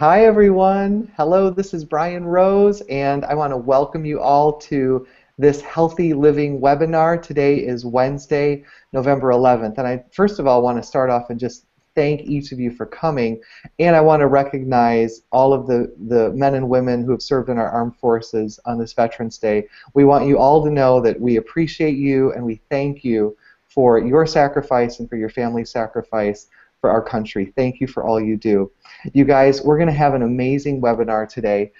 Hi everyone. Hello, this is Brian Roes, and I want to welcome you all to this Healthy Living webinar. Today is Wednesday, November 11th, and I first of all want to start off and just thank each of you for coming, and I want to recognize all of the men and women who have served in our armed forces on this Veterans Day. We want you all to know that we appreciate you and we thank you for your sacrifice and for your family's sacrifice for our country. Thank you for all you do. You guys, we're going to have an amazing webinar today.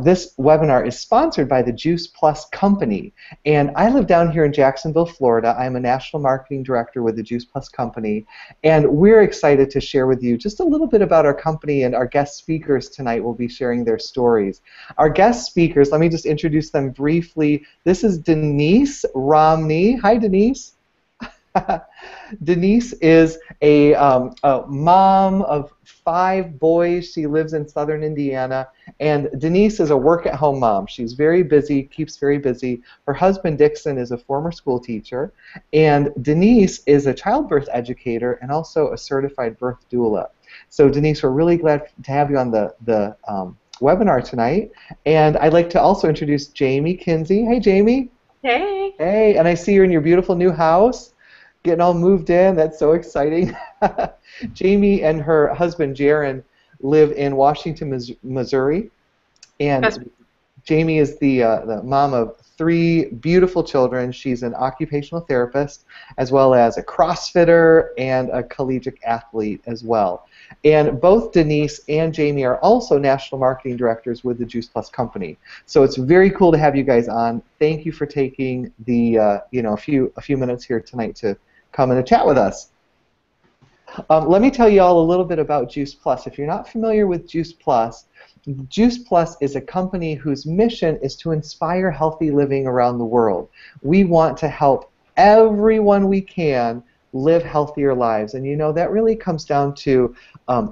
This webinar is sponsored by the Juice Plus Company, and I live down here in Jacksonville, Florida. I'm a National Marketing Director with the Juice Plus Company, and we're excited to share with you just a little bit about our company, and our guest speakers tonight will be sharing their stories. Our guest speakers, let me just introduce them briefly. This is Denise Romney. Hi, Denise. Denise is a mom of 5 boys. She lives in southern Indiana, and Denise is a work-at-home mom. She's very busy, keeps very busy. Her husband Dixon is a former school teacher, and Denise is a childbirth educator and also a certified birth doula. So Denise, we're really glad to have you on the webinar tonight, and I'd like to also introduce Jamie Kinsey. Hey, Jamie. Hey. Hey, and I see you're in your beautiful new house. Getting all moved in. That's so exciting. Jamie and her husband Jaron live in Washington, Missouri, and Jamie is the mom of 3 beautiful children. She's an occupational therapist as well as a CrossFitter and a collegiate athlete as well. And both Denise and Jamie are also national marketing directors with the Juice Plus Company. So it's very cool to have you guys on. Thank you for taking the a few minutes here tonight to come and chat with us. Let me tell you all a little bit about Juice Plus. If you're not familiar with Juice Plus is a company whose mission is to inspire healthy living around the world. We want to help everyone we can live healthier lives, and you know that really comes down to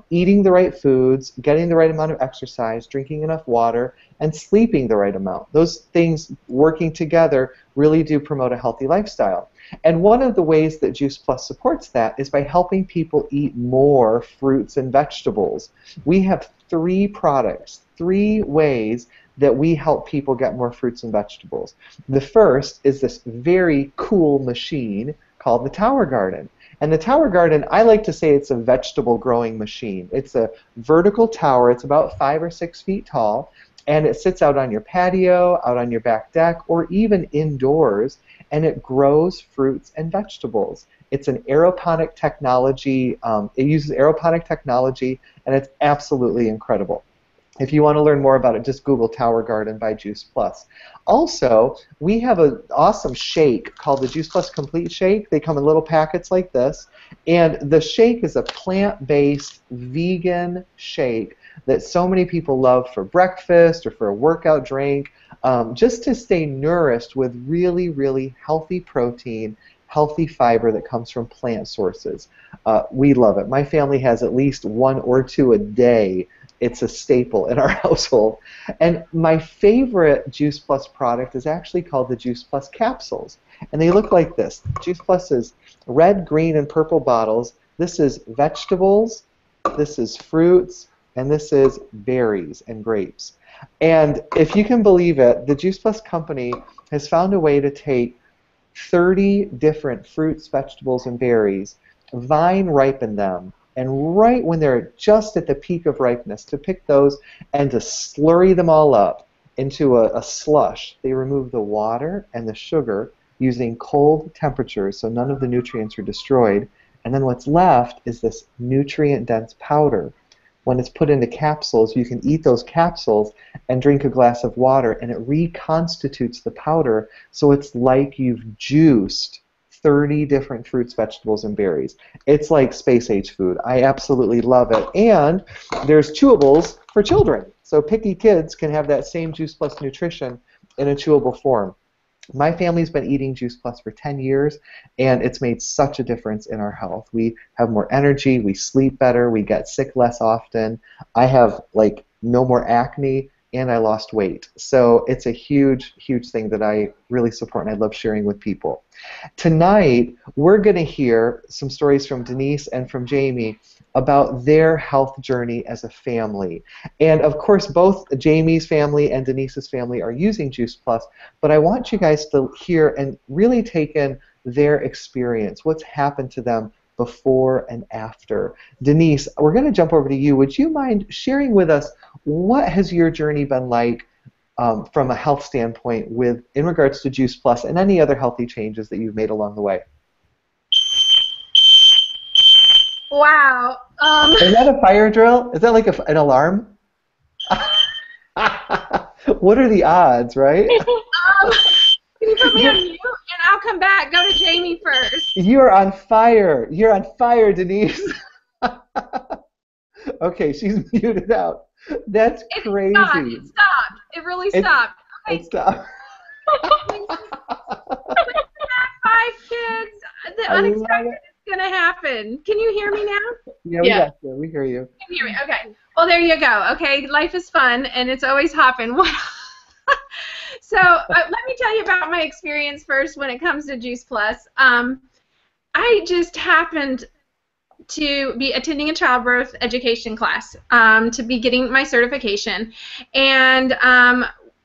eating the right foods, getting the right amount of exercise, drinking enough water, and sleeping the right amount. Those things working together really do promote a healthy lifestyle. And one of the ways that Juice Plus supports that is by helping people eat more fruits and vegetables. We have 3 products, 3 ways that we help people get more fruits and vegetables. The first is this very cool machine called the Tower Garden. And the Tower Garden, I like to say it's a vegetable growing machine. It's a vertical tower. It's about 5 or 6 feet tall, and it sits out on your patio, out on your back deck, or even indoors, and it grows fruits and vegetables. It's an aeroponic technology. It uses aeroponic technology, and it's absolutely incredible. If you want to learn more about it, just Google Tower Garden by Juice Plus. Also, we have an awesome shake called the Juice Plus Complete Shake. They come in little packets like this, and the shake is a plant-based vegan shake that so many people love for breakfast or for a workout drink, just to stay nourished with really, really healthy protein, healthy fiber that comes from plant sources. We love it. My family has at least 1 or 2 a day. It's a staple in our household. And my favorite Juice Plus product is actually called the Juice Plus Capsules. And they look like this. Juice Plus is red, green, and purple bottles. This is vegetables, this is fruits, and this is berries and grapes. And if you can believe it, the Juice Plus Company has found a way to take 30 different fruits, vegetables, and berries, vine ripen them, and right when they're just at the peak of ripeness, to pick those and to slurry them all up into a slush. They remove the water and the sugar using cold temperatures so none of the nutrients are destroyed, and then what's left is this nutrient-dense powder. When it's put into capsules, you can eat those capsules and drink a glass of water, and it reconstitutes the powder so it's like you've juiced 30 different fruits, vegetables, and berries. It's like space-age food. I absolutely love it. And there's chewables for children. So picky kids can have that same Juice Plus nutrition in a chewable form. My family's been eating Juice Plus for 10 years, and it's made such a difference in our health. We have more energy, we sleep better, we get sick less often. I have like no more acne, and I lost weight. So it's a huge, huge thing that I really support and I love sharing with people. Tonight, we're going to hear some stories from Denise and from Jamie about their health journey as a family. And of course, both Jamie's family and Denise's family are using Juice Plus, but I want you guys to hear and really take in their experience, what's happened to them before and after. Denise, we're going to jump over to you. Would you mind sharing with us what has your journey been like from a health standpoint in regards to Juice Plus and any other healthy changes that you've made along the way? Wow. Is that a fire drill? Is that like an alarm? What are the odds, right? Can you put me on mute and I'll come back? Go to Jamie first. You're on fire. You're on fire, Denise. Okay, she's muted out. That's crazy. It stopped. It really stopped. Okay. It stopped. 5 kids. The unexpected is going to happen. Can you hear me now? Yeah, we got you. We hear you. Can you hear me? Okay. Well, there you go. Okay, life is fun, and it's always hopping. So let me tell you about my experience first when it comes to Juice Plus. I just happened to be attending a childbirth education class, to be getting my certification, and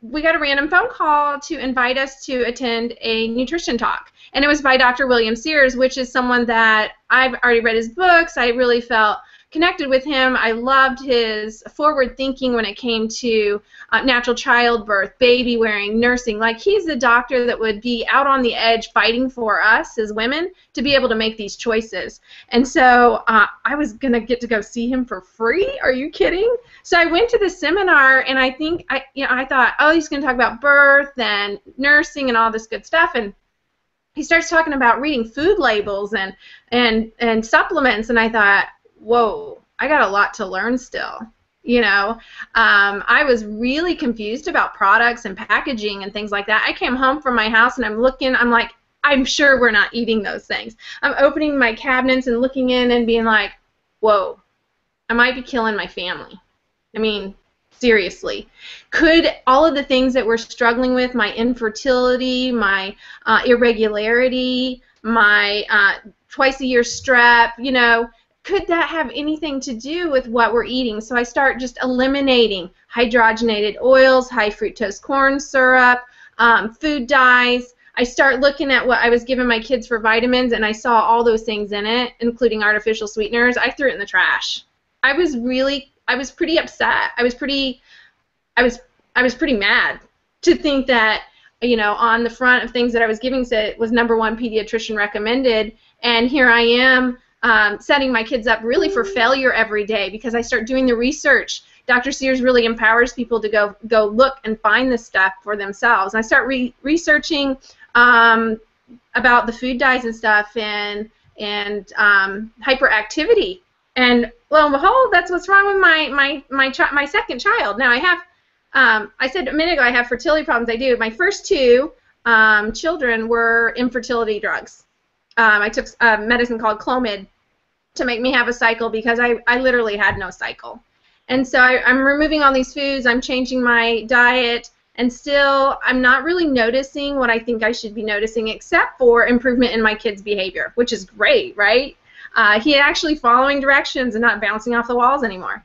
we got a random phone call to invite us to attend a nutrition talk, and it was by Dr. William Sears, which is someone that I've already read his books. I really felt connected with him. I loved his forward thinking when it came to natural childbirth, baby wearing, nursing. Like, he's the doctor that would be out on the edge fighting for us as women to be able to make these choices. And so I was going to get to go see him for free? Are you kidding? So I went to the seminar, and I think, I thought, oh, he's going to talk about birth and nursing and all this good stuff. And he starts talking about reading food labels and supplements, and I thought, whoa, I got a lot to learn still. I was really confused about products and packaging and things like that. I came home from my house and I'm like, I'm sure we're not eating those things. I'm opening my cabinets and looking in and being like, whoa, I might be killing my family. I mean, seriously. Could all of the things that we're struggling with, my infertility, my irregularity, my twice-a-year strep, could that have anything to do with what we're eating? So I start just eliminating hydrogenated oils, high fructose corn syrup, food dyes. I start looking at what I was giving my kids for vitamins, and I saw all those things in it, including artificial sweeteners. I threw it in the trash. I was pretty upset. I was pretty mad to think that, on the front of things that I was giving said it was #1 pediatrician recommended, and here I am setting my kids up really for failure every day because I start doing the research. Dr. Sears really empowers people to go look and find this stuff for themselves. I start researching about the food dyes and stuff and hyperactivity. And lo and behold, that's what's wrong with my second child. Now I have, I said a minute ago I have fertility problems. I do. My first 2 children were infertility drugs. I took a medicine called Clomid to make me have a cycle because I literally had no cycle. And so I'm removing all these foods, I'm changing my diet, and still I'm not really noticing what I think I should be noticing except for improvement in my kid's behavior, which is great, right? He actually following directions and not bouncing off the walls anymore.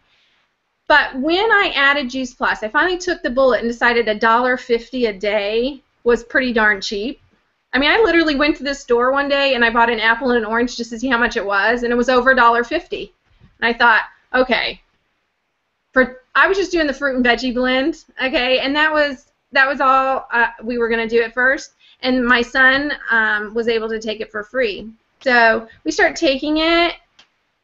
But when I added Juice Plus, I finally took the bullet and decided $1.50 a day was pretty darn cheap. I mean, I literally went to this store one day and I bought an apple and an orange just to see how much it was, and it was over $1.50. And I thought, okay, I was just doing the fruit and veggie blend, okay, and that was all we were going to do at first. And my son was able to take it for free. So we start taking it,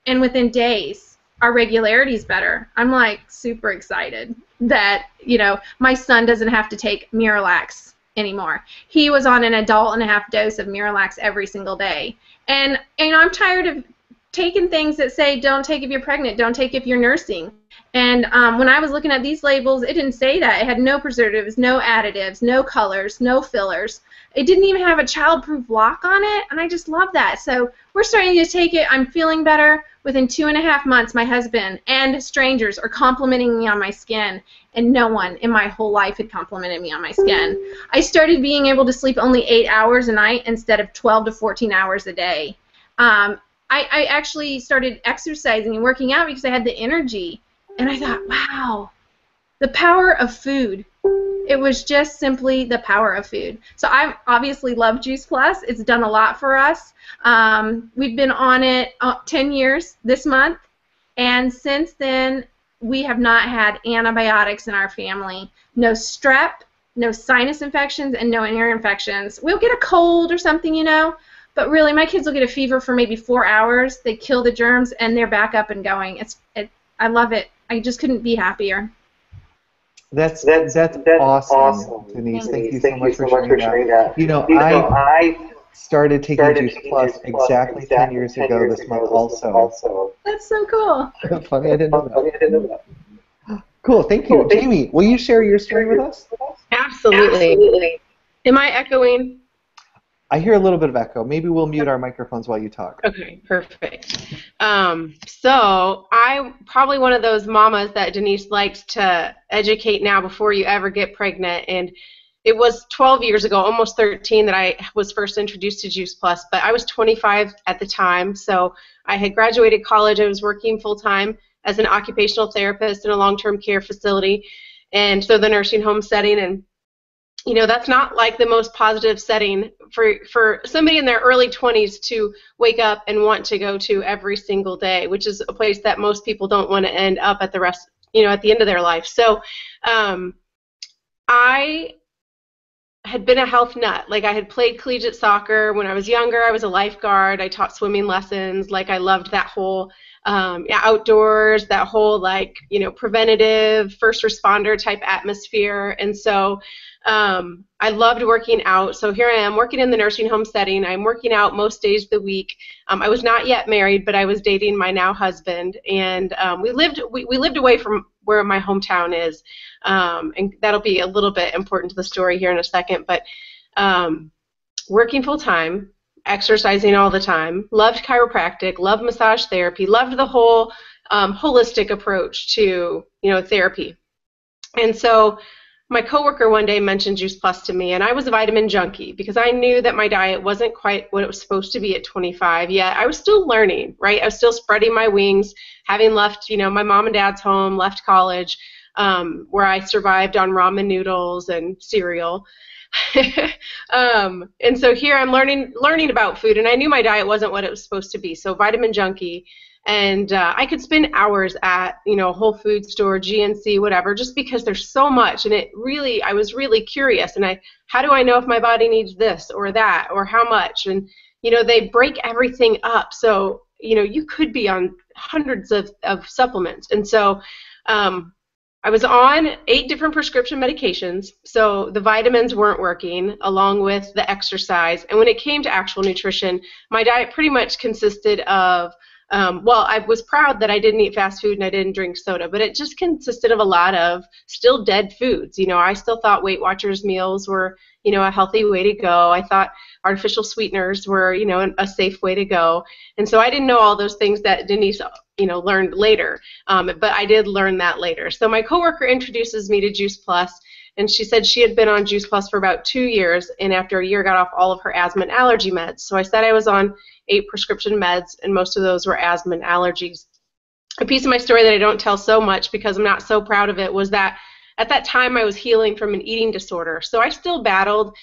and within days, our regularity is better. I'm like super excited that my son doesn't have to take Miralax anymore. He was on an adult-and-a-half dose of Miralax every single day. And I'm tired of taking things that say don't take if you're pregnant, don't take if you're nursing. And when I was looking at these labels, it didn't say that. It had no preservatives, no additives, no colors, no fillers. It didn't even have a child-proof lock on it, and I just love that. So we're starting to take it. I'm feeling better. Within 2.5 months, my husband and strangers are complimenting me on my skin, and no one in my whole life had complimented me on my skin. I started being able to sleep only 8 hours a night instead of 12 to 14 hours a day. I actually started exercising and working out because I had the energy, and I thought, wow, the power of food. It was just simply the power of food. So I obviously love Juice Plus. It's done a lot for us. We've been on it 10 years this month, and since then we have not had antibiotics in our family. No strep, no sinus infections, and no ear infections. We'll get a cold or something, you know, but really my kids will get a fever for maybe 4 hours. They kill the germs, and they're back up and going. I love it. I just couldn't be happier. That's awesome, Denise. Thank you so much for sharing that. You know, I started taking Juice Plus exactly 10 years ago this month also. That's so cool. Funny, I didn't know that. Cool, thank you. Jamie, will you share your story with us? Absolutely. Am I echoing? I hear a little bit of echo. Maybe we'll mute our microphones while you talk. Okay, perfect. So I'm probably one of those mamas that Denise likes to educate now before you ever get pregnant. And it was 12 years ago, almost 13, that I was first introduced to Juice Plus. But I was 25 at the time, so I had graduated college. I was working full-time as an occupational therapist in a long-term care facility, and so the nursing home setting. And you know, that's not like the most positive setting for somebody in their early 20s to wake up and want to go to every single day, which is a place that most people don't want to end up at at the end of their life. So I had been a health nut. Like, I had played collegiate soccer when I was younger. I was a lifeguard. I taught swimming lessons. Like, I loved that whole outdoors, that whole, like, you know, preventative first responder type atmosphere. And so I loved working out. So here I am working in the nursing home setting. I'm working out most days of the week. I was not yet married, but I was dating my now husband, and we lived away from where my hometown is, and that'll be a little bit important to the story here in a second. But working full time, exercising all the time, loved chiropractic, loved massage therapy, loved the whole holistic approach to, you know, therapy. And so my coworker one day mentioned Juice Plus to me, and I was a vitamin junkie because I knew that my diet wasn't quite what it was supposed to be at 25 yet. I was still learning, right? I was still spreading my wings, having left, you know, my mom and dad's home, left college, where I survived on ramen noodles and cereal. And so here I'm learning about food, and I knew my diet wasn't what it was supposed to be. So vitamin junkie. And I could spend hours at, you know, Whole Foods store, GNC, whatever, just because there's so much. And I was really curious. And how do I know if my body needs this or that or how much? And, you know, they break everything up. So, you know, you could be on hundreds of supplements. And so I was on 8 different prescription medications. So the vitamins weren't working along with the exercise. And when it came to actual nutrition, my diet pretty much consisted of well, I was proud that I didn't eat fast food and I didn't drink soda, but it just consisted of a lot of still dead foods. You know, I still thought Weight Watchers meals were, you know, a healthy way to go. I thought artificial sweeteners were, you know, a safe way to go. And so I didn't know all those things that Denise, you know, learned later, but I did learn that later. So my coworker introduces me to Juice Plus, and she said she had been on Juice Plus for about 2 years, and after a year got off all of her asthma and allergy meds. So I said I was on 8 prescription meds, and most of those were asthma and allergies. A piece of my story that I don't tell so much because I'm not so proud of it was that at that time I was healing from an eating disorder. So I still battled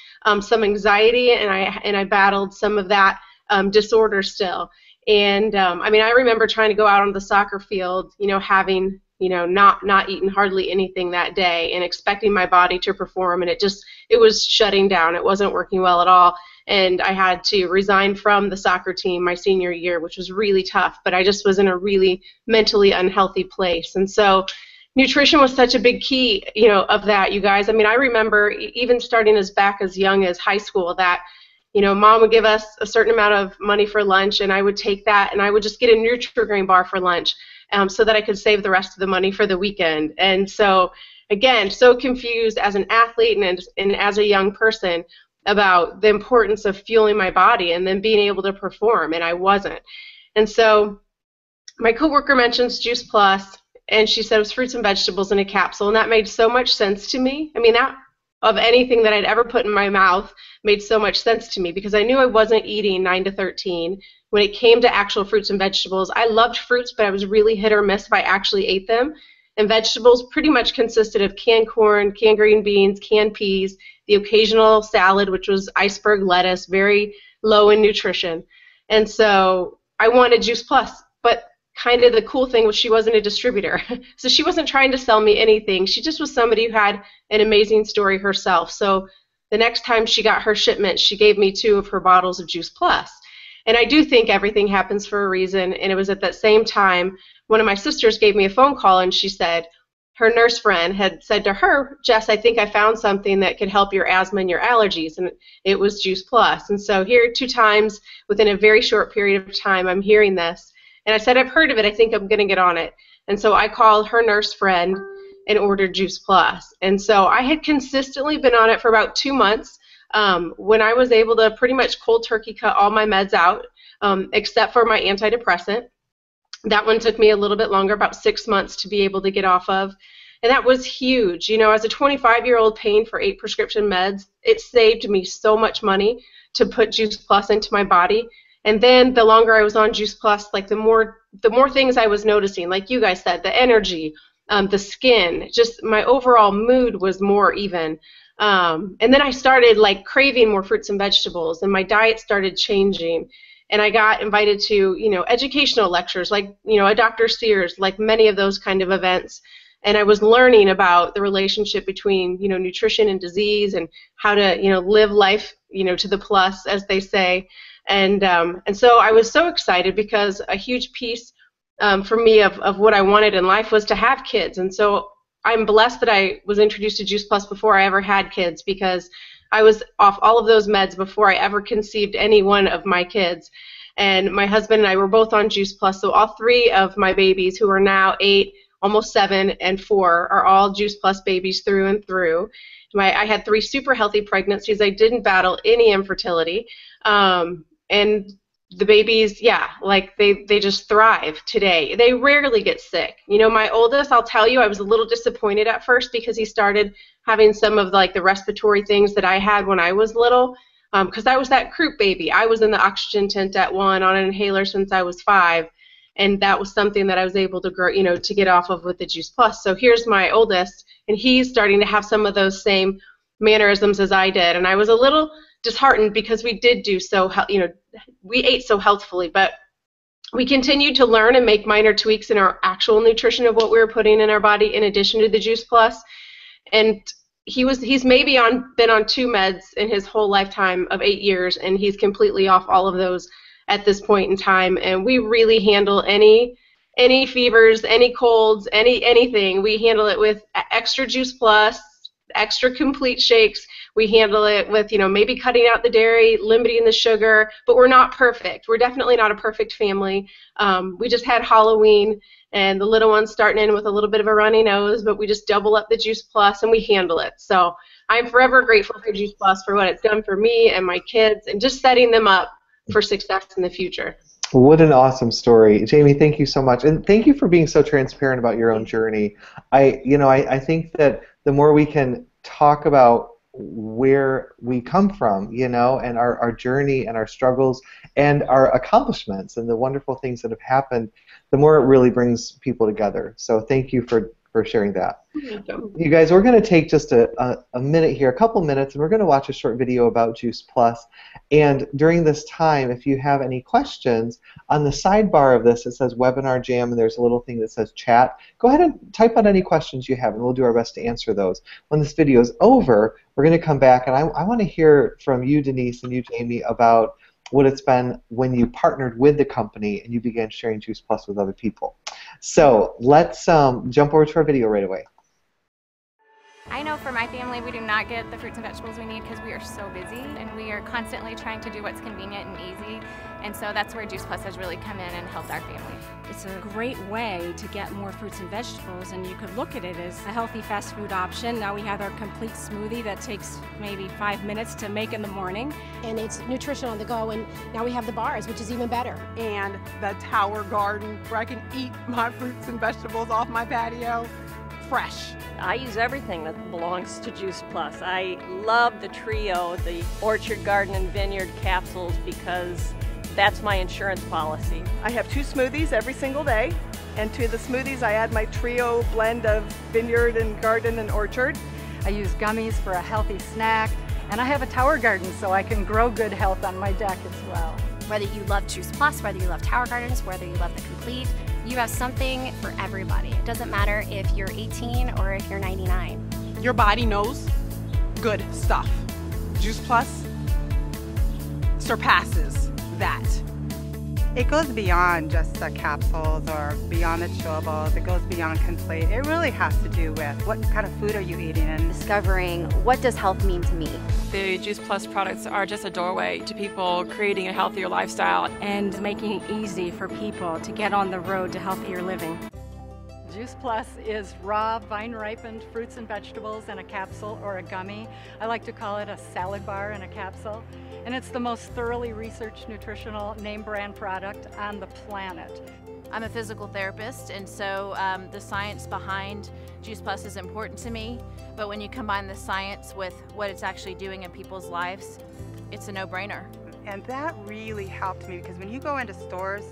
some anxiety, and I battled some of that disorder still. And I mean, I remember trying to go out on the soccer field, you know, having, you know, not eaten hardly anything that day and expecting my body to perform, and it was shutting down. It wasn't working well at all. And I had to resign from the soccer team my senior year, which was really tough, but I just was in a really mentally unhealthy place. And so nutrition was such a big key, you know, of that, you guys. I mean, I remember even starting back as young as high school that, you know, Mom would give us a certain amount of money for lunch, and I would take that and I would just get a Nutri-Grain bar for lunch so that I could save the rest of the money for the weekend. And so, again, so confused as an athlete and as a young person. about the importance of fueling my body and then being able to perform, and I wasn't. And so my coworker mentions Juice Plus, and she said it was fruits and vegetables in a capsule, and that made so much sense to me. I mean, that of anything that I'd ever put in my mouth made so much sense to me, because I knew I wasn't eating 9 to 13. When it came to actual fruits and vegetables, I loved fruits, but I was really hit or miss if I actually ate them. And vegetables pretty much consisted of canned corn, canned green beans, canned peas, the occasional salad, which was iceberg lettuce, very low in nutrition. And so I wanted Juice Plus, but kind of the cool thing was she wasn't a distributor. So she wasn't trying to sell me anything. She just was somebody who had an amazing story herself. So the next time she got her shipment, she gave me 2 of her bottles of Juice Plus. And I do think everything happens for a reason, and it was at that same time one of my sisters gave me a phone call, and she said her nurse friend had said to her, Jess, I think I found something that could help your asthma and your allergies, and it was Juice Plus. And so here 2 times within a very short period of time I'm hearing this. And I said, I've heard of it, I think I'm going to get on it. And so I called her nurse friend and ordered Juice Plus. And so I had consistently been on it for about 2 months. When I was able to pretty much cold turkey cut all my meds out, except for my antidepressant. That one took me a little bit longer, about 6 months to be able to get off of. And that was huge. You know, as a 25-year-old paying for 8 prescription meds, it saved me so much money to put Juice Plus into my body. And then the longer I was on Juice Plus, like the more things I was noticing, like you guys said, the energy, the skin, just my overall mood was more even. And then I started like craving more fruits and vegetables, and my diet started changing. And I got invited to, you know, educational lectures, like, you know, a Dr. Sears, like many of those kind of events. And I was learning about the relationship between, you know, nutrition and disease, and how to, you know, live life, you know, to the plus, as they say. And so I was so excited, because a huge piece for me of what I wanted in life was to have kids. And so I'm blessed that I was introduced to Juice Plus before I ever had kids, because I was off all of those meds before I ever conceived any one of my kids. And my husband and I were both on Juice Plus, so all 3 of my babies, who are now 8, almost 7, and 4, are all Juice Plus babies through and through. I had 3 super healthy pregnancies. I didn't battle any infertility. And the babies, yeah, like they just thrive today. They rarely get sick. You know, my oldest, I'll tell you, I was a little disappointed at first, because he started having some of like the respiratory things that I had when I was little, because I was that croup baby. I was in the oxygen tent at 1, on an inhaler since I was 5, and that was something that I was able to grow, you know, to get off of with the Juice Plus. So here's my oldest, and he's starting to have some of those same mannerisms as I did, and I was a little disheartened, because we did do so, you know, we ate so healthfully, but we continued to learn and make minor tweaks in our actual nutrition of what we were putting in our body in addition to the Juice Plus. And he's maybe been on 2 meds in his whole lifetime of 8 years, and he's completely off all of those at this point in time. And we really handle any fevers, any colds, anything. We handle it with extra Juice Plus, extra complete shakes. We handle it with, you know, maybe cutting out the dairy, limiting the sugar, but we're not perfect. We're definitely not a perfect family. We just had Halloween, and the little one's starting in with a little bit of a runny nose, but we just double up the Juice Plus and we handle it. So I'm forever grateful for Juice Plus, for what it's done for me and my kids, and just setting them up for success in the future. What an awesome story. Jamie, thank you so much. And thank you for being so transparent about your own journey. I think that the more we can talk about where we come from, you know, and our journey and our struggles and our accomplishments and the wonderful things that have happened, the more it really brings people together. So thank you for sharing that. You guys, we're going to take just a minute here, a couple minutes, and we're going to watch a short video about Juice Plus. And during this time, if you have any questions, on the sidebar of this it says Webinar Jam, and there's a little thing that says Chat. Go ahead and type out any questions you have, and we'll do our best to answer those. When this video is over, we're going to come back, and I want to hear from you, Denise, and you, Jamie, about what it's been when you partnered with the company and you began sharing Juice Plus with other people. So let's jump over to our video right away. I know for my family, we do not get the fruits and vegetables we need because we are so busy and we are constantly trying to do what's convenient and easy. And so that's where Juice Plus has really come in and helped our family. It's a great way to get more fruits and vegetables, and you could look at it as a healthy fast food option. Now we have our complete smoothie that takes maybe 5 minutes to make in the morning. And it's nutrition on the go, and now we have the bars, which is even better. And the tower garden where I can eat my fruits and vegetables off my patio fresh. I use everything that belongs to Juice Plus. I love the trio, the Orchard, Garden, and Vineyard capsules, because that's my insurance policy. I have 2 smoothies every single day, and to the smoothies I add my trio blend of Vineyard and Garden and Orchard. I use gummies for a healthy snack, and I have a tower garden so I can grow good health on my deck as well. Whether you love Juice Plus, whether you love tower gardens, whether you love the complete, you have something for everybody. It doesn't matter if you're 18 or if you're 99. Your body knows good stuff. Juice Plus surpasses that. It goes beyond just the capsules or beyond the chewables. It goes beyond complete. It really has to do with what kind of food are you eating and Discovering what does health mean to me. The Juice Plus products are just a doorway to people creating a healthier lifestyle And making it easy for people to get on the road to healthier living. Juice Plus is raw, vine-ripened fruits and vegetables in a capsule or a gummy. I like to call it a salad bar in a capsule. And it's the most thoroughly researched nutritional name brand product on the planet. I'm a physical therapist, and so the science behind Juice Plus is important to me. But when you combine the science with what it's actually doing in people's lives, it's a no-brainer. And that really helped me, because when you go into stores,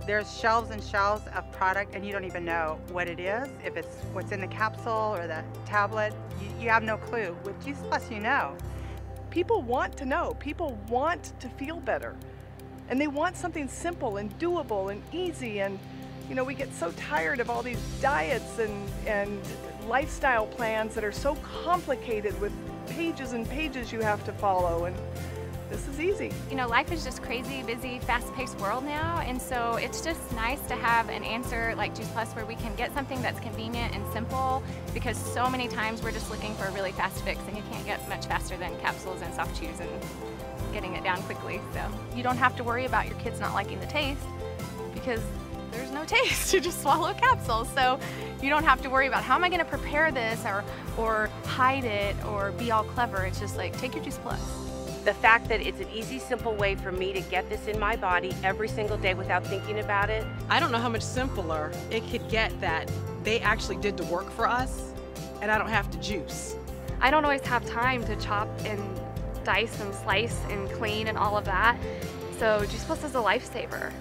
there's shelves and shelves of product and you don't even know what it is, if it's what's in the capsule or the tablet. You have no clue. With Juice Plus, you know. People want to know. People want to feel better. And they want something simple and doable and easy. And, you know, we get so tired of all these diets and lifestyle plans that are so complicated with pages and pages you have to follow. And this is easy. You know, life is just crazy, busy, fast-paced world now, and so it's just nice to have an answer like Juice Plus where we can get something that's convenient and simple, because so many times we're just looking for a really fast fix, and you can't get much faster than capsules and soft chews and getting it down quickly. So you don't have to worry about your kids not liking the taste, because there's no taste. You just swallow a capsule. So you don't have to worry about how am I going to prepare this or hide it or be all clever. It's just like, take your Juice Plus. The fact that it's an easy, simple way for me to get this in my body every single day without thinking about it. I don't know how much simpler it could get that they actually did the work for us and I don't have to juice. I don't always have time to chop and dice and slice and clean and all of that. So Juice Plus is a lifesaver.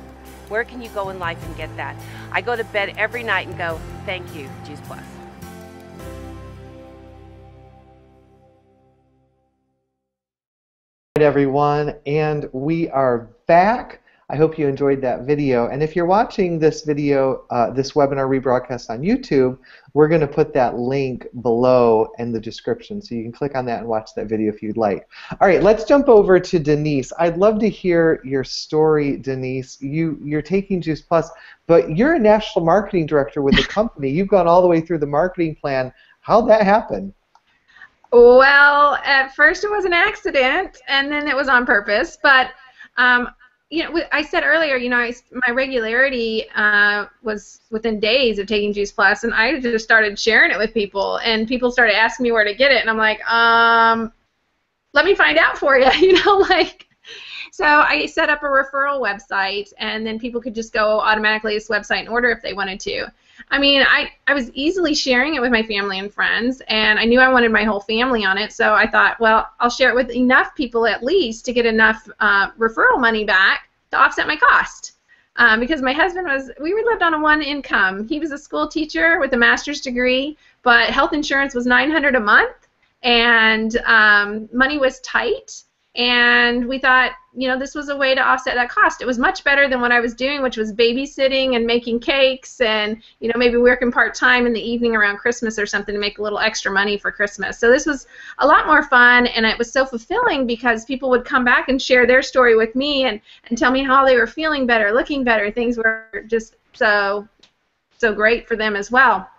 Where can you go in life and get that? I go to bed every night and go, thank you, Juice Plus. Everyone, and we are back. I hope you enjoyed that video, and if you're watching this video, this webinar rebroadcast on YouTube, we're going to put that link below in the description, so you can click on that and watch that video if you'd like. All right, let's jump over to Denise. I'd love to hear your story, Denise. You're taking Juice Plus, but you're a national marketing director with the company. You've gone all the way through the marketing plan. How'd that happen? Well, at first it was an accident, and then it was on purpose. But you know, I said earlier, you know, my regularity was within days of taking Juice Plus, and I just started sharing it with people, and people started asking me where to get it, and I'm like, let me find out for you, you know, like. So I set up a referral website, and then people could just go automatically to this website and order if they wanted to. I mean, I was easily sharing it with my family and friends, and I knew I wanted my whole family on it, so I thought, well, I'll share it with enough people at least to get enough referral money back to offset my cost. Because my husband we lived on a one income. He was a school teacher with a master's degree, but health insurance was $900 a month, and money was tight. And we thought, you know, this was a way to offset that cost. It was much better than what I was doing, which was babysitting and making cakes and, you know, maybe working part-time in the evening around Christmas or something to make a little extra money for Christmas. So this was a lot more fun, and it was so fulfilling because people would come back and share their story with me and tell me how they were feeling better, looking better. Things were just so great for them as well.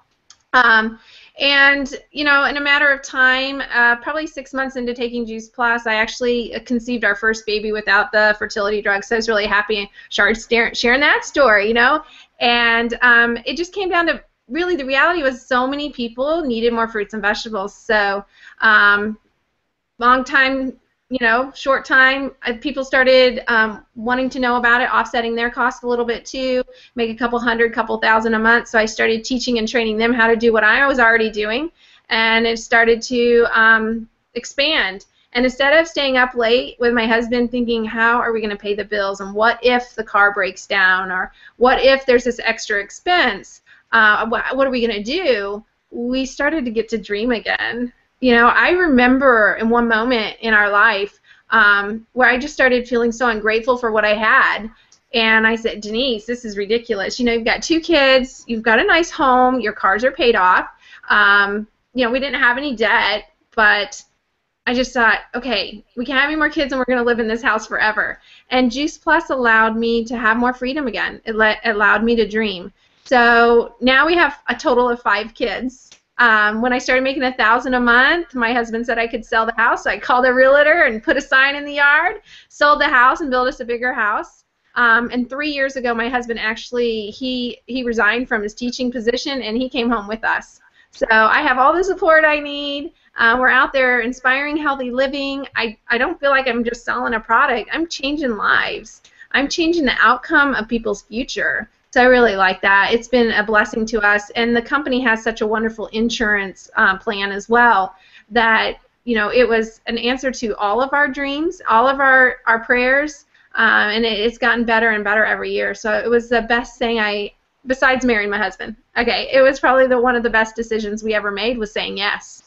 And, you know, in a matter of time, probably 6 months into taking Juice Plus, I actually conceived our first baby without the fertility drugs. So I was really happy and started sharing that story, you know. And it just came down to, really, the reality was so many people needed more fruits and vegetables. So long time, you know, short time, people started wanting to know about it, offsetting their cost a little bit too, make a couple hundred, couple thousand a month. So I started teaching and training them how to do what I was already doing, and it started to expand. And instead of staying up late with my husband thinking, how are we going to pay the bills, and what if the car breaks down, or what if there's this extra expense, what are we going to do, we started to get to dream again. You know, I remember in one moment in our life where I just started feeling so ungrateful for what I had. And I said, Denise, this is ridiculous. You know, you've got 2 kids, you've got a nice home, your cars are paid off. You know, we didn't have any debt, but I just thought, okay, we can't have any more kids and we're going to live in this house forever. And Juice Plus allowed me to have more freedom again. It allowed me to dream. So now we have a total of 5 kids. When I started making $1,000 a month, my husband said I could sell the house. So I called a realtor and put a sign in the yard, sold the house, and built us a bigger house. And 3 years ago, my husband actually, he resigned from his teaching position, and he came home with us. So I have all the support I need. We're out there inspiring healthy living. I don't feel like I'm just selling a product. I'm changing lives. I'm changing the outcome of people's future. So I really like that. It's been a blessing to us, and the company has such a wonderful insurance plan as well that, you know, it was an answer to all of our dreams, all of our prayers, and it's gotten better and better every year. So it was the best thing besides marrying my husband. Okay, it was probably one of the best decisions we ever made, was saying yes.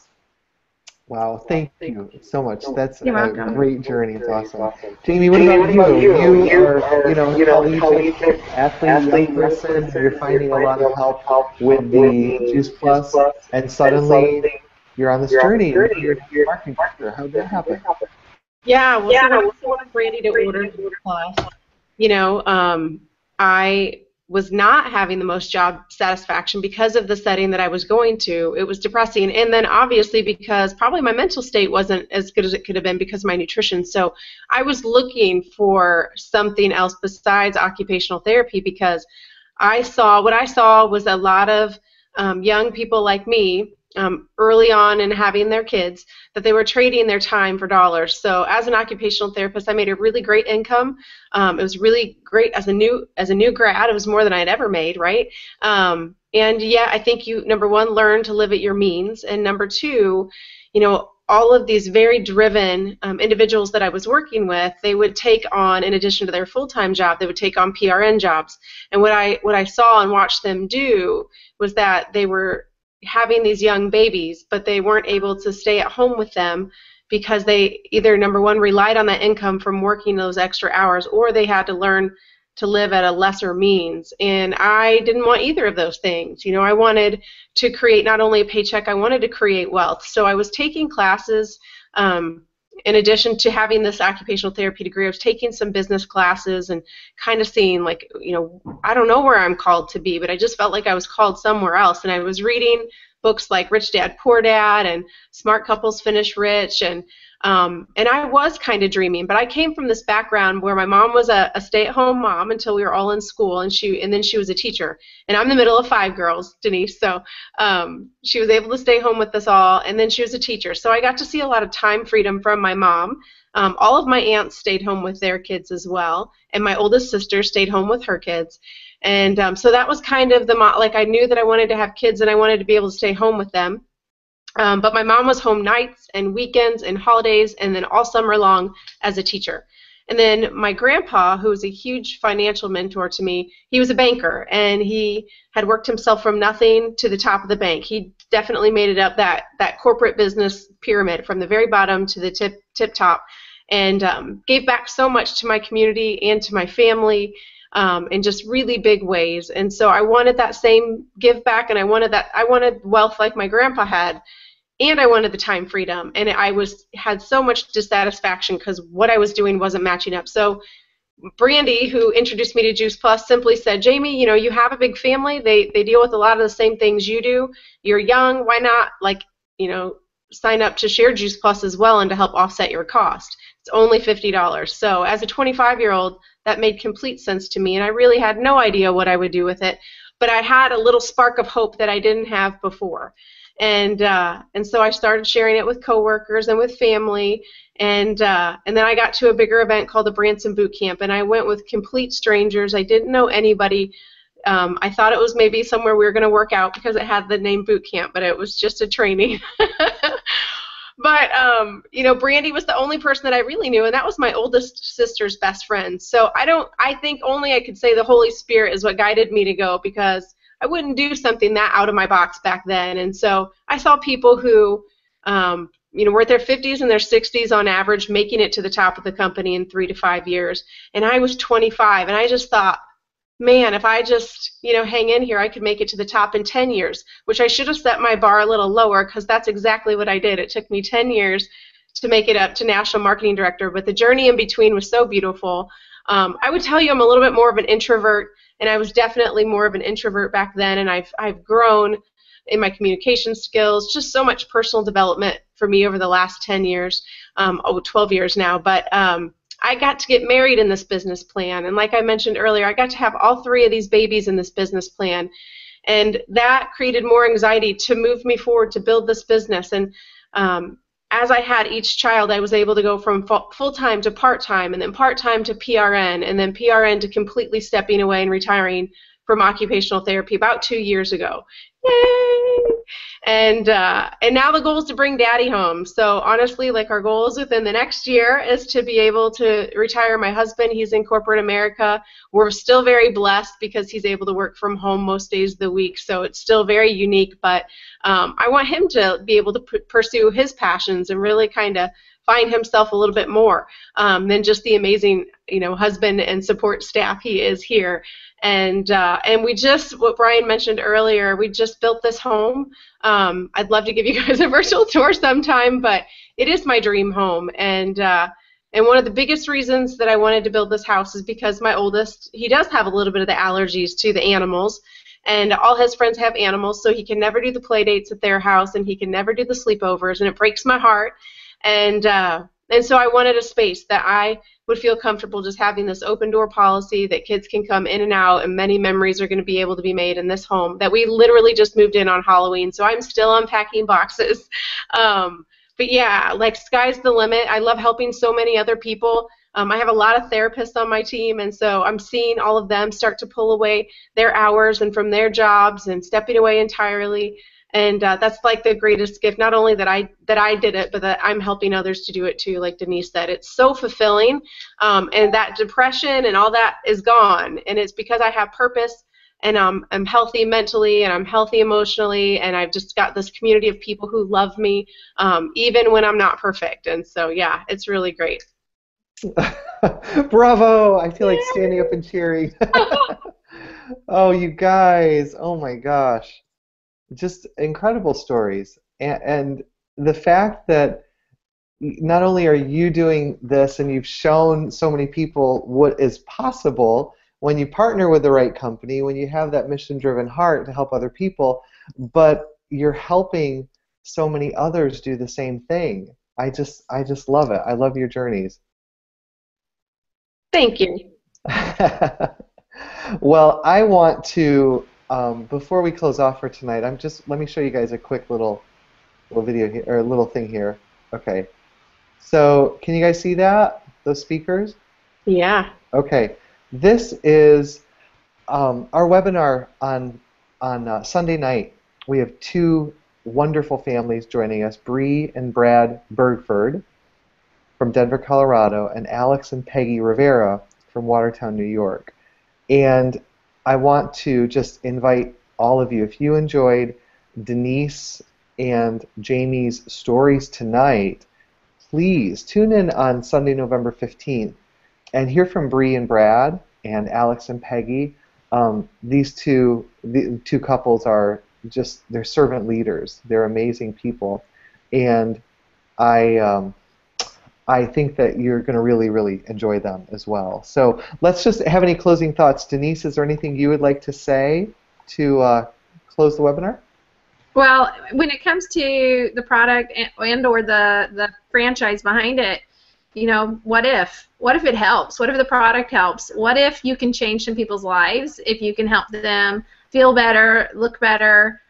Wow, thank you so much. That's You're a welcome. great journey. It's awesome. Jamie, what about you? You are, you know, collegiate athlete, young person. You're finding a lot of help with the Juice Plus, and suddenly you're on this journey. You're a marketing director. How did that happen? Yeah, well, so when I was ready to order Juice Plus, you know, I was not having the most job satisfaction because of the setting that I was going to. It was depressing, and then obviously because probably my mental state wasn't as good as it could have been because of my nutrition. So I was looking for something else besides occupational therapy, because what I saw was a lot of young people like me early on in having their kids, that they were trading their time for dollars. So as an occupational therapist, I made a really great income. It was really great as a new grad. It was more than I had ever made, right? And yeah, I think you, number one, learn to live at your means, and number two, you know, all of these very driven individuals that I was working with, they would take on, in addition to their full-time job, they would take on PRN jobs. And what I saw and watched them do was that they were having these young babies, but they weren't able to stay at home with them because they either, number one, relied on that income from working those extra hours, or they had to learn to live at a lesser means. And I didn't want either of those things. You know, I wanted to create not only a paycheck, I wanted to create wealth. So I was taking classes. In addition to having this occupational therapy degree, I was taking some business classes and kind of seeing, like, you know, I don't know where I'm called to be, but I just felt like I was called somewhere else. And I was reading books like Rich Dad, Poor Dad and Smart Couples Finish Rich, and I was kind of dreaming. But I came from this background where my mom was a stay-at-home mom until we were all in school, and then she was a teacher. And I'm the middle of 5 girls, Denise, so she was able to stay home with us all, and then she was a teacher. So I got to see a lot of time freedom from my mom. All of my aunts stayed home with their kids as well, and my oldest sister stayed home with her kids. And so that was kind of like, I knew that I wanted to have kids and I wanted to be able to stay home with them. But my mom was home nights and weekends and holidays and then all summer long as a teacher. And then my grandpa, who was a huge financial mentor to me, he was a banker, and he had worked himself from nothing to the top of the bank. He definitely made it up that corporate business pyramid from the very bottom to the tip top, and gave back so much to my community and to my family in just really big ways. And so I wanted that same give back, and I wanted wealth like my grandpa had. And I wanted the time freedom, and I had so much dissatisfaction because what I was doing wasn't matching up. So Brandy, who introduced me to Juice Plus, simply said, Jamie, you know, you have a big family. They deal with a lot of the same things you do. You're young. Why not, like, you know, sign up to share Juice Plus as well and to help offset your cost? It's only $50. So as a 25-year-old, that made complete sense to me, and I really had no idea what I would do with it. But I had a little spark of hope that I didn't have before. And so I started sharing it with coworkers and with family, and then I got to a bigger event called the Branson Boot Camp, and I went with complete strangers. I didn't know anybody. I thought it was maybe somewhere we were going to work out because it had the name Boot Camp, but it was just a training. But you know, Brandy was the only person that I really knew, and that was my oldest sister's best friend. So I think only I could say the Holy Spirit is what guided me to go, because I wouldn't do something that out of my box back then. And so I saw people who, you know, were at their 50s and their 60s on average, making it to the top of the company in 3 to 5 years. And I was 25, and I just thought, man, if I just, you know, hang in here, I could make it to the top in 10 years, which I should have set my bar a little lower, because that's exactly what I did. It took me 10 years to make it up to National Marketing Director, but the journey in between was so beautiful. I would tell you I'm a little bit more of an introvert, and I was definitely more of an introvert back then, and I've grown in my communication skills, just so much personal development for me over the last 10 years, 12 years now. But I got to get married in this business plan, and like I mentioned earlier, I got to have all 3 of these babies in this business plan, and that created more anxiety to move me forward to build this business. And as I had each child, I was able to go from full-time to part-time, and then part-time to PRN, and then PRN to completely stepping away and retiring from occupational therapy about 2 years ago. Yay! And now the goal is to bring Daddy home. So honestly, like, our goal is within the next year is to be able to retire my husband. He's in corporate America. We're still very blessed because he's able to work from home most days of the week. So it's still very unique. But I want him to be able to pursue his passions and really kind of find himself a little bit more than just the amazing, you know, husband and support staff he is here. And we just, what Brian mentioned earlier, we just built this home. I'd love to give you guys a virtual tour sometime, but it is my dream home. And one of the biggest reasons that I wanted to build this house is because my oldest, he does have a little bit of the allergies to the animals, and all his friends have animals, so he can never do the play dates at their house, and he can never do the sleepovers, and it breaks my heart. And so I wanted a space that I would feel comfortable just having this open door policy that kids can come in and out, and many memories are going to be able to be made in this home that we literally just moved in on Halloween, so I'm still unpacking boxes. But yeah, like, sky's the limit. I love helping so many other people. I have a lot of therapists on my team, and so I'm seeing all of them start to pull away their hours and from their jobs and stepping away entirely. And that's like the greatest gift, not only that I did it, but that I'm helping others to do it too, like Denise said. It's so fulfilling, and that depression and all that is gone, and it's because I have purpose, and I'm healthy mentally, and I'm healthy emotionally, and I've just got this community of people who love me, even when I'm not perfect. And so, yeah, it's really great. Bravo! I feel like standing up and cheering. Oh, you guys, oh my gosh. Just incredible stories, and the fact that not only are you doing this and you've shown so many people what is possible when you partner with the right company, when you have that mission-driven heart to help other people, but you're helping so many others do the same thing. I just love it. I love your journeys. Thank you. Well, I want to, before we close off for tonight, let me show you guys a quick little video here, or a little thing here. Okay. So, can you guys see that? Those speakers? Yeah. Okay. This is our webinar on Sunday night. We have 2 wonderful families joining us, Bree and Brad Bergford from Denver, Colorado, and Alex and Peggy Rivera from Watertown, New York. And I want to just invite all of you, if you enjoyed Denise and Jamie's stories tonight, please tune in on Sunday, November 15th, and hear from Bree and Brad and Alex and Peggy. The two couples are just, they're servant leaders. They're amazing people. And I I think that you're going to really, really enjoy them as well. So let's just have any closing thoughts. Denise, is there anything you would like to say to close the webinar? Well, when it comes to the product and or the franchise behind it, you know, what if? What if it helps? What if the product helps? What if you can change some people's lives? If you can help them feel better, look better,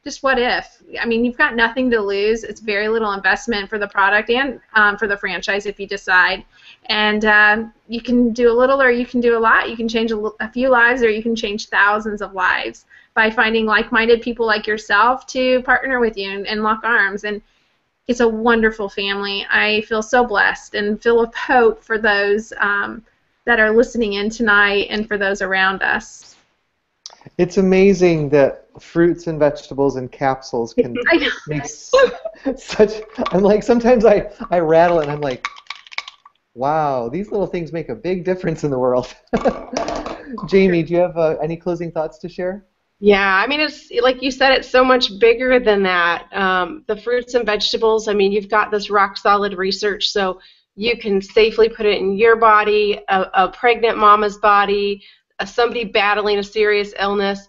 just what if? I mean, you've got nothing to lose. It's very little investment for the product and for the franchise if you decide. And you can do a little or you can do a lot. You can change a few lives or you can change thousands of lives by finding like-minded people like yourself to partner with you and lock arms. And it's a wonderful family. I feel so blessed and full of hope for those that are listening in tonight and for those around us. It's amazing that fruits and vegetables and capsules can make such. I'm like, sometimes I rattle and I'm like, wow, these little things make a big difference in the world. Jamie, do you have any closing thoughts to share? Yeah, I mean, it's like you said, it's so much bigger than that. The fruits and vegetables, I mean, you've got this rock-solid research, so you can safely put it in your body, a pregnant mama's body, somebody battling a serious illness,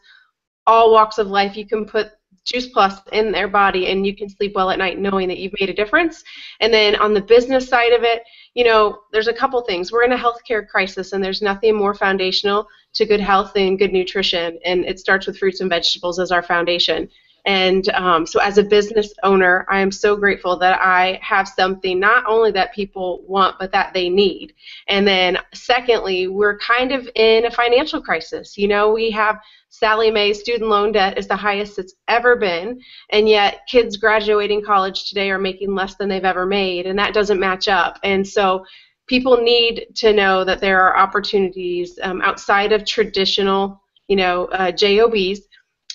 all walks of life. You can put Juice Plus in their body and you can sleep well at night knowing that you've made a difference. And then on the business side of it, you know, there's a couple things. We're in a healthcare crisis and there's nothing more foundational to good health than good nutrition, and it starts with fruits and vegetables as our foundation. And so as a business owner, I am so grateful that I have something not only that people want, but that they need. And then secondly, we're kind of in a financial crisis. You know, we have Sallie Mae's student loan debt is the highest it's ever been, and yet kids graduating college today are making less than they've ever made, and that doesn't match up. And so people need to know that there are opportunities outside of traditional, you know, JOBs,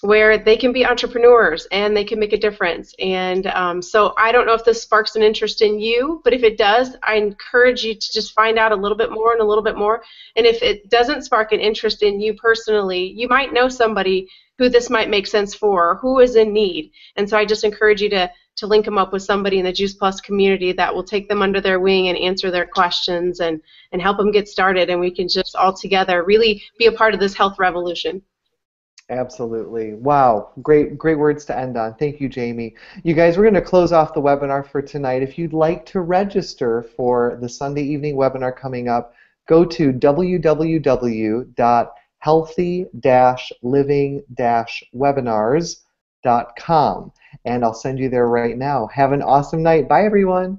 where they can be entrepreneurs and they can make a difference. And so I don't know if this sparks an interest in you, but if it does, I encourage you to just find out a little bit more and a little bit more. And if it doesn't spark an interest in you personally, you might know somebody who this might make sense for, who is in need. And so I just encourage you to link them up with somebody in the Juice Plus community that will take them under their wing and answer their questions and help them get started. And we can just all together really be a part of this health revolution. Absolutely. Wow. Great words to end on. Thank you, Jamie. You guys, we're going to close off the webinar for tonight. If you'd like to register for the Sunday evening webinar coming up, go to www.healthy-living-webinars.com, and I'll send you there right now. Have an awesome night. Bye, everyone.